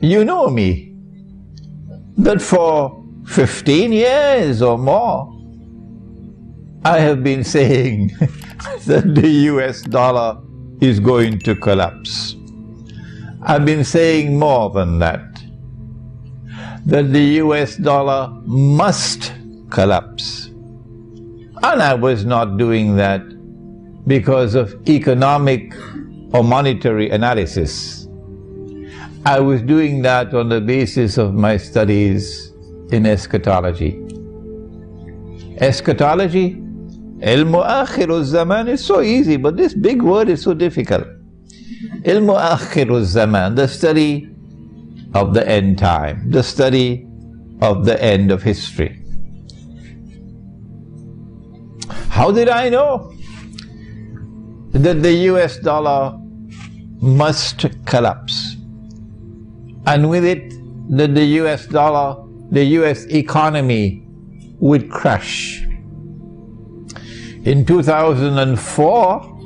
you know me, that for 15 years or more, I have been saying that the US dollar is going to collapse. I've been saying more than that the US dollar must collapse. And I was not doing that because of economic or monetary analysis. I was doing that on the basis of my studies in eschatology. Eschatology, ilmu akhiru zaman, is so easy, but this big word is so difficult. Ilmu akhiru zaman, the study of the end time, the study of the end of history. How did I know that the US dollar must collapse? And with it, that the US dollar, the US economy would crash. In 2004,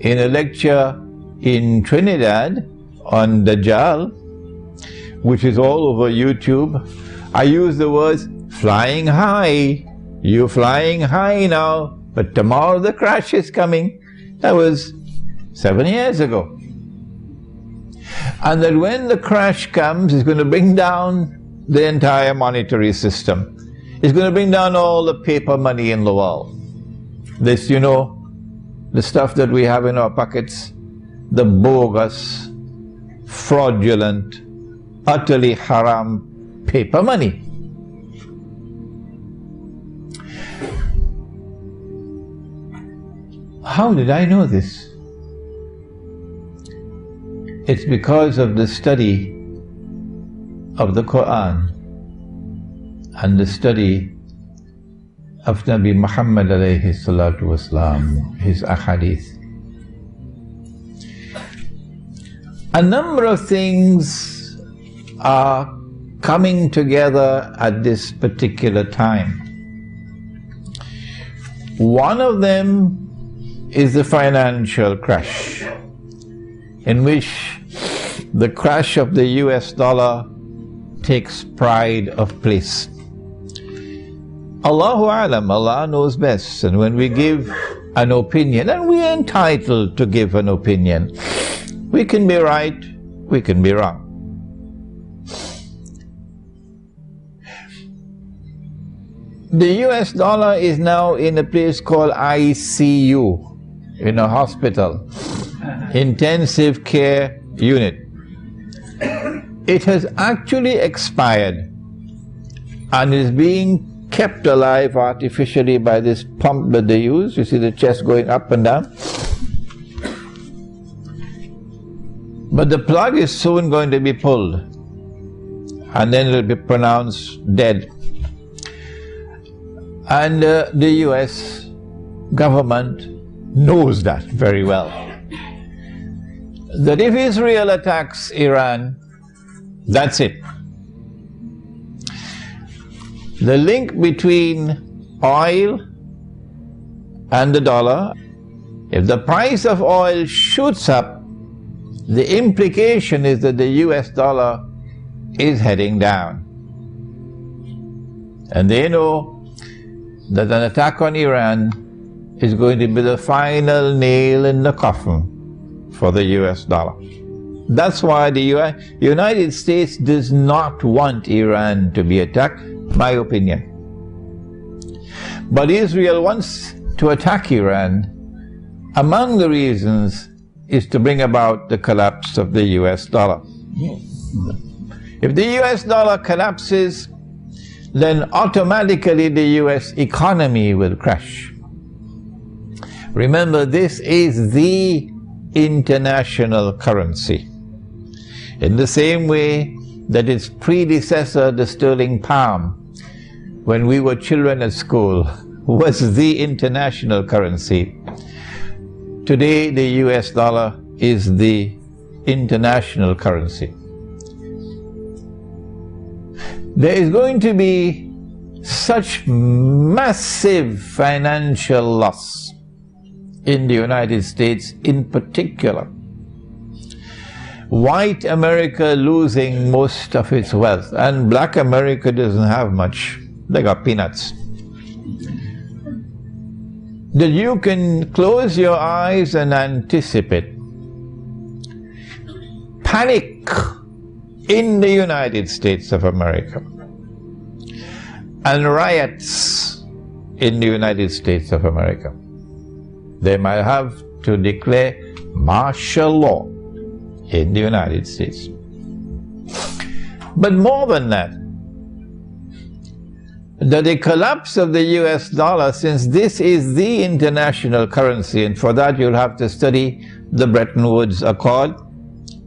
in a lecture in Trinidad on Dajjal, which is all over YouTube, I used the words flying high. You're flying high now, but tomorrow the crash is coming. That was 7 years ago. And that when the crash comes, it's going to bring down the entire monetary system. It's going to bring down all the paper money in the world. This, you know, the stuff that we have in our pockets, the bogus, fraudulent, utterly haram paper money. How did I know this? It's because of the study of the Quran and the study of Nabi Muhammad alayhi salatu wasalam, his ahadith. A number of things are coming together at this particular time. One of them is the financial crash, in which the crash of the US dollar takes pride of place. Allahu Alam, Allah knows best, and when we give an opinion, and we are entitled to give an opinion, we can be right, we can be wrong. The US dollar is now in a place called ICU, in a hospital, intensive care unit. It has actually expired and is being kept alive artificially by this pump that they use. You see the chest going up and down. But the plug is soon going to be pulled, and then it will be pronounced dead. And the US government knows that very well. That if Israel attacks Iran, that's it. The link between oil and the dollar, if the price of oil shoots up, the implication is that the US dollar is heading down. And they know that an attack on Iran is going to be the final nail in the coffin for the US dollar. That's why the United States does not want Iran to be attacked, my opinion. But Israel wants to attack Iran. Among the reasons is to bring about the collapse of the US dollar. If the US dollar collapses, then automatically the US economy will crash. Remember, this is the international currency. In the same way that its predecessor, the sterling pound, when we were children at school, was the international currency. Today, the US dollar is the international currency. There is going to be such massive financial loss in the United States in particular, white America losing most of its wealth, and black America doesn't have much. They got peanuts. That you can close your eyes and anticipate panic in the United States of America and riots in the United States of America. They might have to declare martial law in the United States. But more than that, the collapse of the US dollar, since this is the international currency, and for that you'll have to study the Bretton Woods Accord,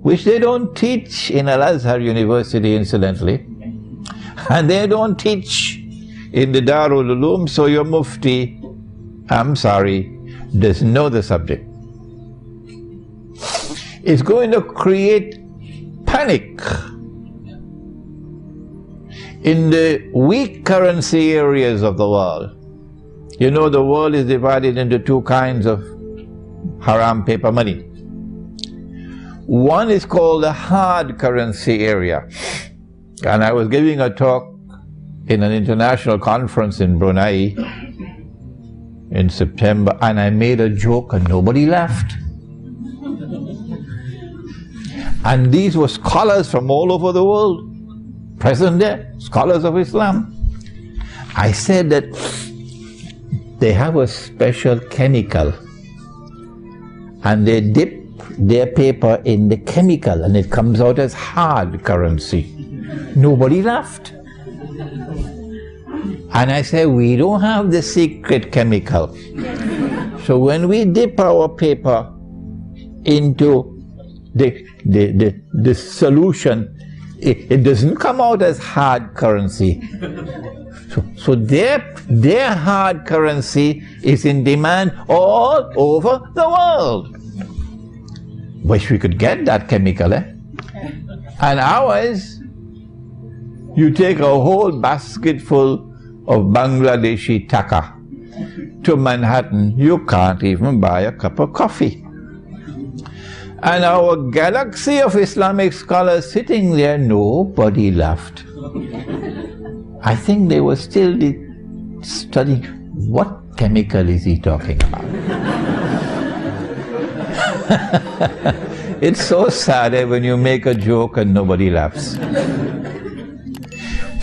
which they don't teach in Al-Azhar University, incidentally, and they don't teach in the Darul Uloom, so your Mufti, I'm sorry, doesn't know the subject. It's going to create panic in the weak currency areas of the world. You know, the world is divided into two kinds of haram paper money. One is called the hard currency area. And I was giving a talk in an international conference in Brunei in September, and I made a joke and nobody laughed. And these were scholars from all over the world, present there, scholars of Islam. I said that they have a special chemical and they dip their paper in the chemical and it comes out as hard currency. Nobody laughed. And I said, we don't have the secret chemical. So when we dip our paper into the solution, it doesn't come out as hard currency. So their hard currency is in demand all over the world. Wish we could get that chemical, eh? And ours, you take a whole basket full of Bangladeshi taka to Manhattan, you can't even buy a cup of coffee. And our galaxy of Islamic scholars sitting there, nobody laughed. I think they were still studying, what chemical is he talking about? It's so sad when you make a joke and nobody laughs.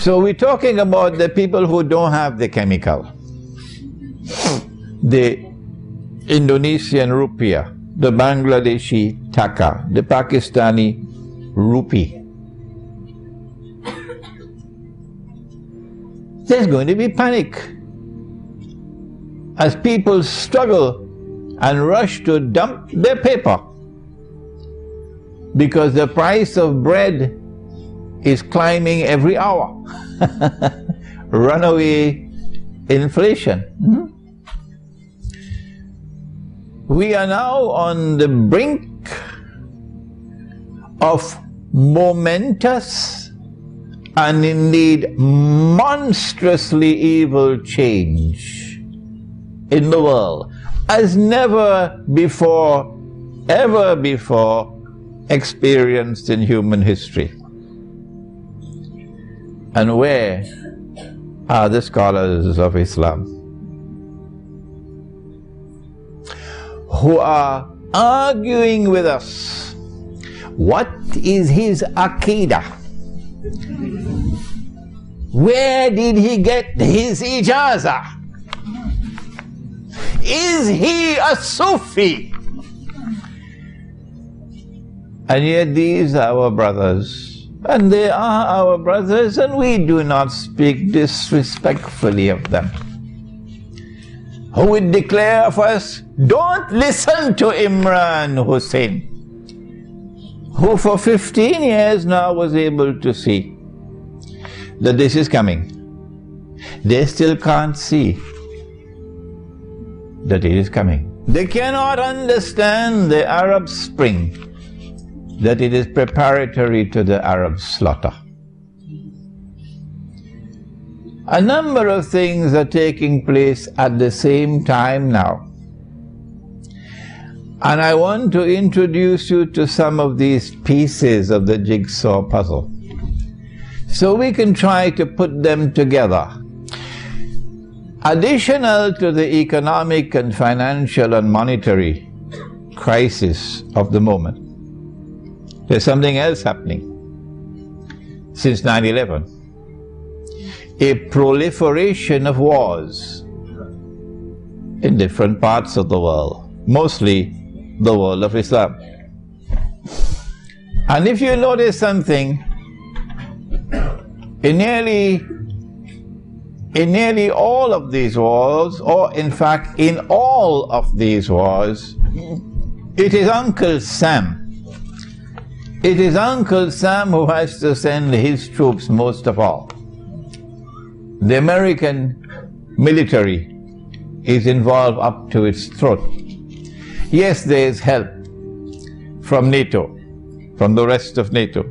So we're talking about the people who don't have the chemical. The Indonesian rupiah, the Bangladeshi taka, the Pakistani rupee. There's going to be panic as people struggle and rush to dump their paper because the price of bread is climbing every hour. Runaway inflation. We are now on the brink of momentous and indeed monstrously evil change in the world as never before, ever before experienced in human history. And where are the scholars of Islam who are arguing with us? What is his Aqidah? Where did he get his ijazah? Is he a Sufi? And yet these are our brothers, and they are our brothers, and we do not speak disrespectfully of them. Who would declare of us, don't listen to Imran Hosein, who for 15 years now was able to see that this is coming. They still can't see that it is coming. They cannot understand the Arab Spring, that it is preparatory to the Arab slaughter. A number of things are taking place at the same time now. And I want to introduce you to some of these pieces of the jigsaw puzzle, so we can try to put them together. Additional to the economic and financial and monetary crisis of the moment, there's something else happening since 9/11. A proliferation of wars in different parts of the world, mostly the world of Islam. And if you notice something, in nearly all of these wars, or in fact in all of these wars, it is Uncle Sam. It is Uncle Sam who has to send his troops most of all. The American military is involved up to its throat. Yes, there is help from NATO, from the rest of NATO.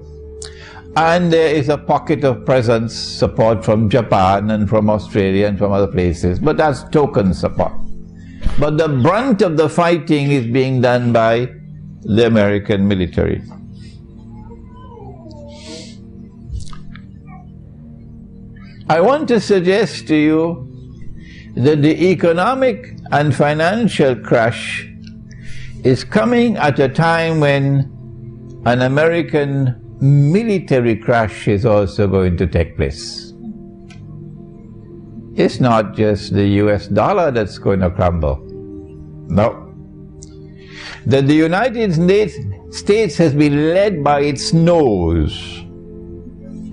And there is a pocket of presence, support from Japan and from Australia and from other places, but that's token support. But the brunt of the fighting is being done by the American military. I want to suggest to you that the economic and financial crash is coming at a time when an American military crash is also going to take place. It's not just the US dollar that's going to crumble. No. That the United States has been led by its nose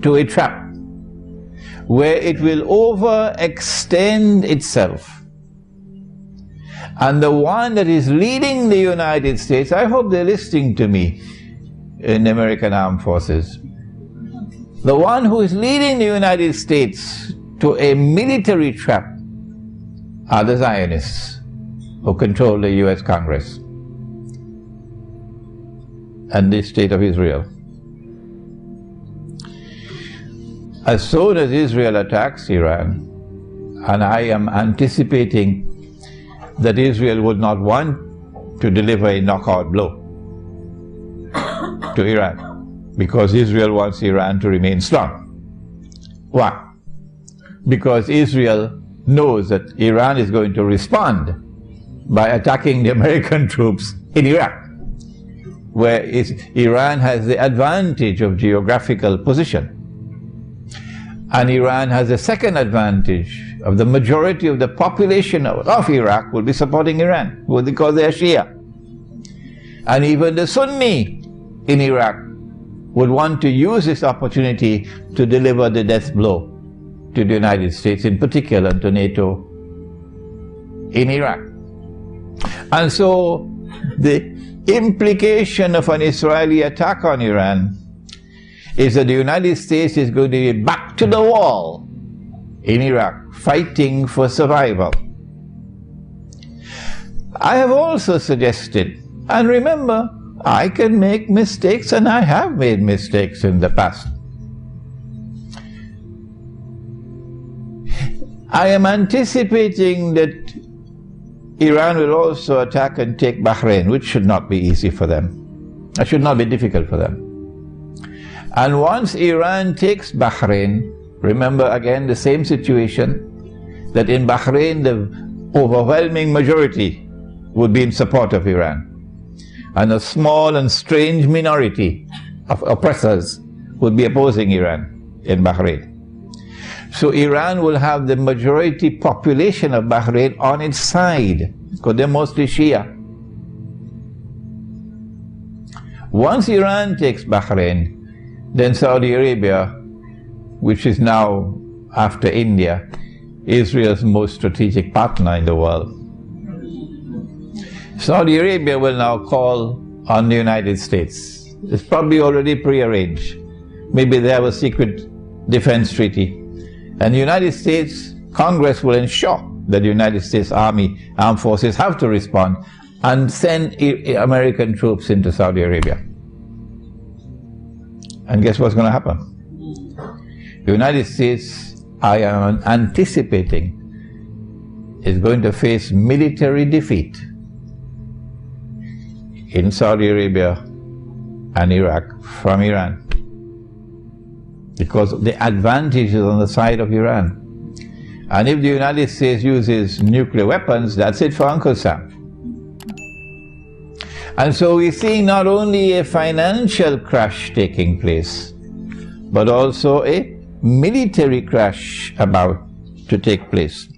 to a trap where it will overextend itself. And the one that is leading the United States, I hope they're listening to me in the American Armed Forces, the one who is leading the United States to a military trap are the Zionists who control the US Congress and the State of Israel. As soon as Israel attacks Iran, and I am anticipating that Israel would not want to deliver a knockout blow to Iran, because Israel wants Iran to remain strong. Why? Because Israel knows that Iran is going to respond by attacking the American troops in Iraq, where Iran has the advantage of geographical position. And Iran has a second advantage of the majority of the population of Iraq will be supporting Iran because they are Shia. And even the Sunni in Iraq would want to use this opportunity to deliver the death blow to the United States in particular and to NATO in Iraq. And so the implication of an Israeli attack on Iran is that the United States is going to be back to the wall in Iraq, fighting for survival. I have also suggested, and remember, I can make mistakes, and I have made mistakes in the past. I am anticipating that Iran will also attack and take Bahrain, which should not be easy for them. It should not be difficult for them. And once Iran takes Bahrain, remember again the same situation, that in Bahrain the overwhelming majority would be in support of Iran, and a small and strange minority of oppressors would be opposing Iran in Bahrain. So Iran will have the majority population of Bahrain on its side, because they're mostly Shia. Once Iran takes Bahrain, then Saudi Arabia, which is now, after India, Israel's most strategic partner in the world. Saudi Arabia will now call on the United States. It's probably already prearranged. Maybe they have a secret defense treaty. And the United States Congress will ensure that the United States Army, armed forces have to respond and send American troops into Saudi Arabia. And guess what's going to happen? The United States, I am anticipating, is going to face military defeat in Saudi Arabia and Iraq from Iran, because the advantage is on the side of Iran. And if the United States uses nuclear weapons, that's it for Uncle Sam. And so we're seeing not only a financial crash taking place, but also a military crash about to take place.